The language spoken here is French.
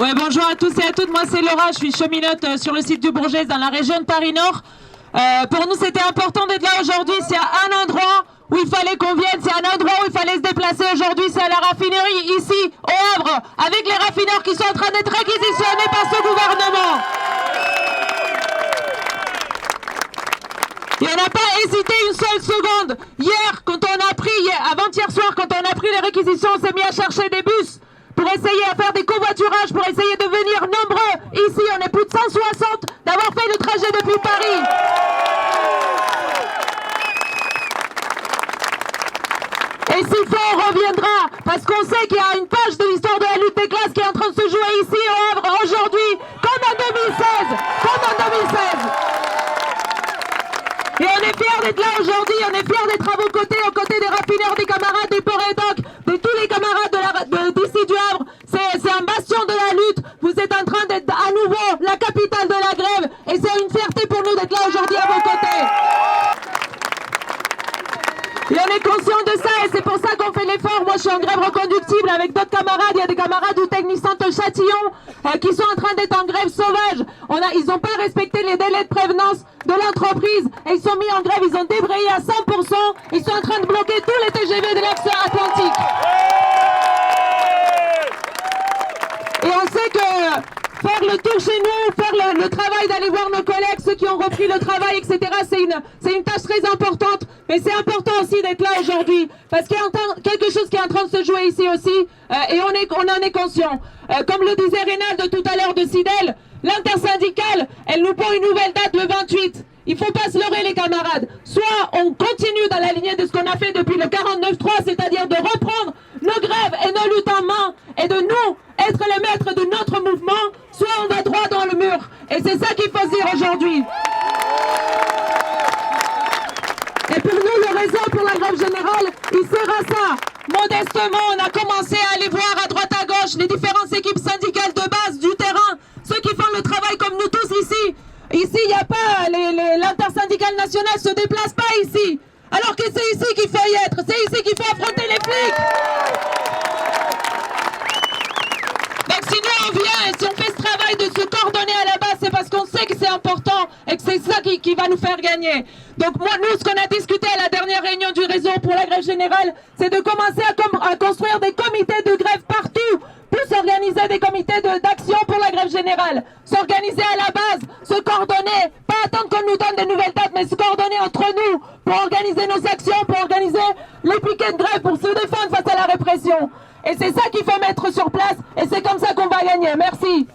Ouais, bonjour à tous et à toutes, moi c'est Laura, je suis cheminote sur le site du Bourget dans la région de Paris-Nord. Pour nous c'était important d'être là aujourd'hui, c'est un endroit où il fallait qu'on vienne, c'est un endroit où il fallait se déplacer aujourd'hui, c'est à la raffinerie ici au Havre, avec les raffineurs qui sont en train d'être réquisitionnés par ce gouvernement. Et on n'a pas hésité une seule seconde. Hier, quand on a pris, avant-hier soir, quand on a pris les réquisitions, on s'est mis à chercher des bus pour essayer à faire des covoiturages, pour essayer de venir nombreux. Ici, on est plus de 160 d'avoir fait le trajet depuis Paris. Et s'il faut, on reviendra, parce qu'on sait qu'il y a une page de l'histoire de la lutte des classes qui est en train de se jouer ici au Havre aujourd'hui, comme en 2016, Et on est fiers d'être là aujourd'hui, on est fiers d'être à vos côtés, aux côtés des raffineurs, des camarades, des ports et docs, de tous les camarades d'ici du Havre. C'est un bastion de la lutte. Vous êtes en train d'être à nouveau la capitale de la grève. Et c'est une fierté pour nous d'être là aujourd'hui à vos côtés. Et on est conscient de ça et c'est pour ça qu'on fait l'effort. Moi je suis en grève reconductible avec d'autres camarades. Il y a des camarades du Technicentre Châtillon qui sont en train d'être en grève sauvage. Ils n'ont pas respecté les délais de prévenance de l'entreprise et ils sont mis en grève, ils ont débrayé à 100%. Ils sont en train de bloquer tous les TGV de l'axe Atlantique. Et on sait que faire le tour chez nous, faire le travail d'aller voir nos collègues, ceux qui ont repris le travail, etc., c'est une tâche très importante. Mais c'est important aussi d'être là aujourd'hui, parce qu'il y a quelque chose qui est en train de se jouer ici aussi, et on en est conscient. Comme le disait Reynald tout à l'heure de Sidel, l'intersyndicale, elle nous pond une nouvelle date le 28. Il ne faut pas se leurrer les camarades. Soit on continue dans la lignée de ce qu'on a fait depuis le 49-3, c'est-à-dire de reprendre nos grèves et nos luttes en main, et de nous être les maîtres de notre mouvement, soit on va droit dans le mur. Et c'est ça qu'il faut se dire aujourd'hui. Et pour nous, le réseau pour la grève générale, il sert à ça. Modestement, on a commencé à aller voir à droite à gauche les différentes équipes syndicales de base du terrain, ceux qui font le travail comme nous tous ici. Ici, il n'y a pas, l'intersyndicale nationale se déplace pas ici. Alors que c'est ici qu'il faut y être, c'est ici qu'il faut affronter les flics. Donc si nous on vient et si on fait ce travail de se coordonner à la base, c'est parce qu'on sait que c'est important et que c'est ça qui va nous faire gagner. Donc moi, nous, ce qu'on a discuté à la dernière réunion du réseau pour la grève générale, c'est de commencer à construire des comités de grève partout, pour s'organiser des comités d'action pour la grève générale, s'organiser à la base, se coordonner, pas attendre qu'on nous donne des nouvelles dates, mais se coordonner entre nous pour organiser nos actions, pour organiser les piquets de grève, pour se défendre face à la répression. Et c'est ça qu'il faut mettre sur place, et c'est comme ça qu'on va gagner. Merci.